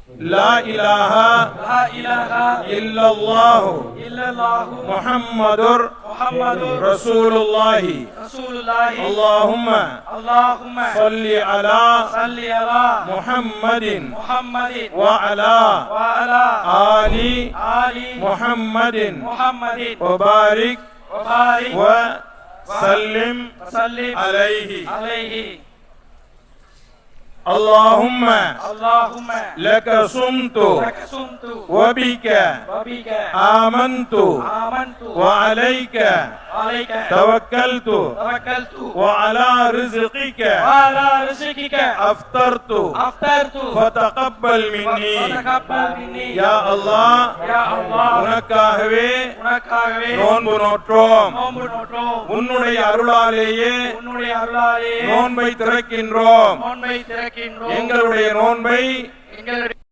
لا إله إلا الله محمد رسول الله اللهم صل على محمد وعلى آل محمد وبارك وسلم عليه اللهم لك صمت وبك آمنت وعليك توكلت وعلى رزقك أفطرت فتقبل مني يا الله உனக்காகவே நோன்பு நோற்றோம் உன்னுடைய அருளாலேயே நோன்பை திறக்கின்றோம் எங்களுடைய நோன்பை